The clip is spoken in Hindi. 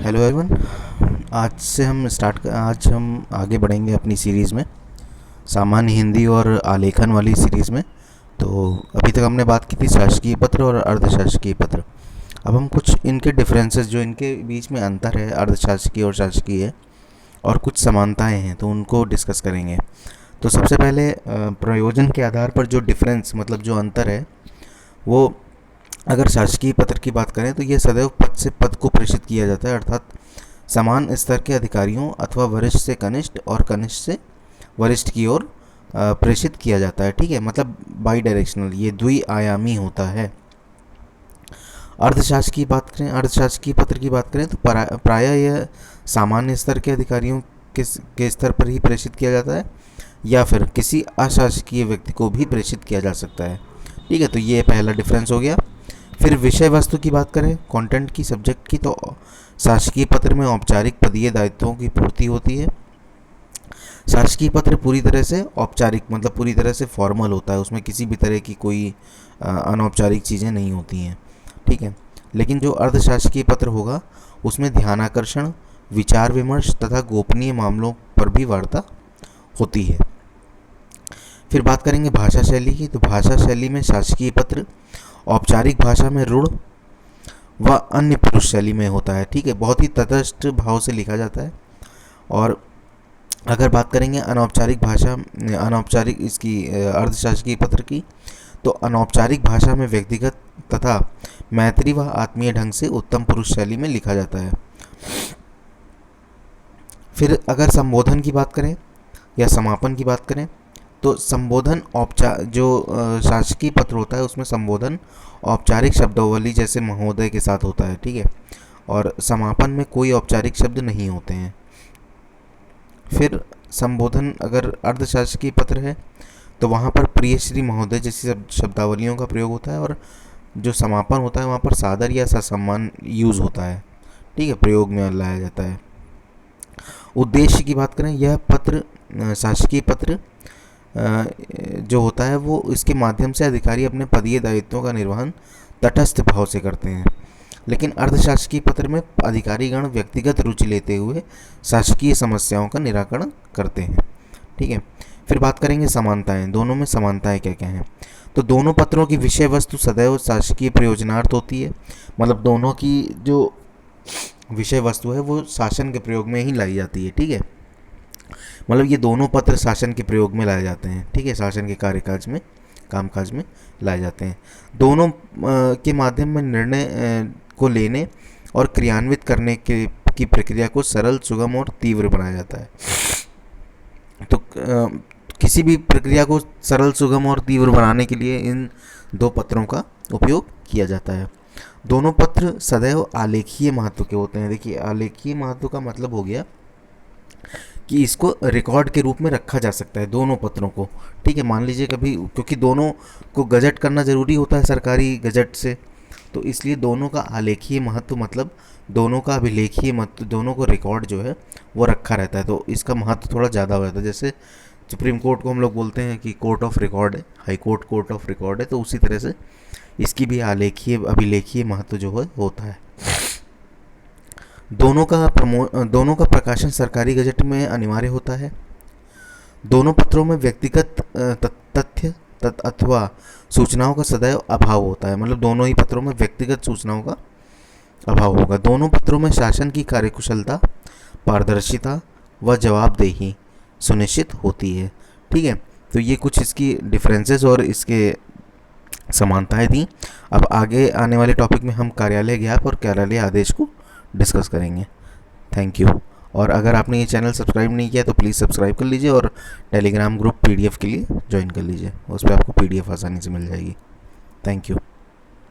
Hello everyone. आज हम आगे बढ़ेंगे अपनी सीरीज़ में, सामान्य हिंदी और आलेखन वाली सीरीज़ में। तो अभी तक हमने बात की थी शासकीय पत्र और अर्धशासकीय पत्र। अब हम कुछ इनके डिफरेंसेस, जो इनके बीच में अंतर है अर्धशासकीय और शासकीय, और कुछ समानताएं हैं, तो उनको डिस्कस करेंगे। तो सबसे पहले प्रयोजन के आधार पर जो डिफरेंस, मतलब जो अंतर है, वो अगर शासकीय पत्र की बात करें तो यह सदैव पद से पद को प्रेषित किया जाता है, अर्थात समान स्तर के अधिकारियों अथवा वरिष्ठ से कनिष्ठ और कनिष्ठ से वरिष्ठ की ओर प्रेषित किया जाता है। ठीक है, मतलब बाई डायरेक्शनल, ये द्विआयामी होता है। अर्धशासकीय पत्र की बात करें तो प्रायः यह सामान्य स्तर के अधिकारियों के स्तर पर ही प्रेषित किया जाता है, या फिर किसी अशासकीय व्यक्ति को भी प्रेषित किया जा सकता है। ठीक है, तो ये पहला डिफरेंस हो गया। फिर विषय वस्तु की बात करें, कंटेंट की, सब्जेक्ट की, तो शासकीय पत्र में औपचारिक पदीय दायित्वों की पूर्ति होती है। शासकीय पत्र पूरी तरह से औपचारिक, मतलब पूरी तरह से फॉर्मल होता है, उसमें किसी भी तरह की कोई अनौपचारिक चीज़ें नहीं होती हैं। ठीक है, लेकिन जो अर्धशासकीय पत्र होगा उसमें ध्यानाकर्षण, विचार विमर्श तथा गोपनीय मामलों पर भी वार्ता होती है। फिर बात करेंगे भाषा शैली की, तो भाषा शैली में शासकीय पत्र औपचारिक भाषा में रूढ़ व अन्य पुरुष शैली में होता है। ठीक है, बहुत ही तटस्थ भाव से लिखा जाता है। और अगर बात करेंगे अनौपचारिक इसकी अर्धशासकीय पत्र की, तो अनौपचारिक भाषा में व्यक्तिगत तथा मैत्री व आत्मीय ढंग से उत्तम पुरुष शैली में लिखा जाता है। फिर अगर संबोधन की बात करें या समापन की बात करें, तो संबोधन शासकीय पत्र होता है उसमें संबोधन औपचारिक शब्दावली जैसे महोदय के साथ होता है। ठीक है, और समापन में कोई औपचारिक शब्द नहीं होते हैं। फिर संबोधन अगर अर्धशासकीय पत्र है तो वहाँ पर प्रिय श्री महोदय जैसी शब्दावलियों का प्रयोग होता है, और जो समापन होता है वहाँ पर सादर या ससम्मान यूज़ होता है। ठीक है, प्रयोग में लाया जाता है। उद्देश्य की बात करें, यह पत्र शासकीय पत्र जो होता है वो इसके माध्यम से अधिकारी अपने पदीय दायित्वों का निर्वहन तटस्थ भाव से करते हैं। लेकिन अर्धशासकीय पत्र में अधिकारीगण व्यक्तिगत रुचि लेते हुए शासकीय समस्याओं का निराकरण करते हैं। ठीक है, फिर बात करेंगे समानताएं। दोनों में समानताएं क्या क्या हैं, तो दोनों पत्रों की विषय वस्तु सदैव शासकीय प्रयोजनार्थ होती है, मतलब दोनों की जो विषय वस्तु है वो शासन के प्रयोग में ही लाई जाती है। ठीक है, मतलब ये दोनों पत्र शासन के प्रयोग में लाए जाते हैं। ठीक है, शासन के कामकाज में लाए जाते हैं। दोनों के माध्यम में निर्णय को लेने और क्रियान्वित करने की प्रक्रिया को सरल, सुगम और तीव्र बनाया जाता है। तो किसी भी प्रक्रिया को सरल, सुगम और तीव्र बनाने के लिए इन दो पत्रों का उपयोग किया जाता है। दोनों पत्र सदैव आलेखीय महत्व के होते हैं। देखिए, आलेखीय महत्व का मतलब हो गया कि इसको रिकॉर्ड के रूप में रखा जा सकता है, दोनों पत्रों को। ठीक है, मान लीजिए कभी, क्योंकि दोनों को गजट करना ज़रूरी होता है सरकारी गजट से, तो इसलिए दोनों का आलेखीय महत्व, मतलब दोनों का अभिलेखीय महत्व, दोनों को रिकॉर्ड जो है वो रखा रहता है, तो इसका महत्व थोड़ा ज़्यादा हो जाता है। जैसे सुप्रीम कोर्ट को हम लोग बोलते हैं कि कोर्ट ऑफ रिकॉर्ड है, high court court of record है, तो उसी तरह से इसकी भी अभिलेखीय महत्व जो है होता है। दोनों का प्रकाशन सरकारी गजट में अनिवार्य होता है। दोनों पत्रों में व्यक्तिगत तथ्य अथवा सूचनाओं का सदैव अभाव होता है, मतलब दोनों ही पत्रों में व्यक्तिगत सूचनाओं का अभाव होगा। दोनों पत्रों में शासन की कार्यकुशलता, पारदर्शिता व जवाबदेही सुनिश्चित होती है। ठीक है, तो ये कुछ इसकी डिफरेंसेस और इसके समानताएं थी। अब आगे आने वाले टॉपिक में हम कार्यालय ज्ञाप और कार्यालय आदेश को डिस्कस करेंगे। Thank you. और अगर आपने ये चैनल सब्सक्राइब नहीं किया तो प्लीज़ सब्सक्राइब कर लीजिए, और टेलीग्राम ग्रुप पीडीएफ के लिए ज्वाइन कर लीजिए, उस पर आपको पीडीएफ आसानी से मिल जाएगी। Thank you.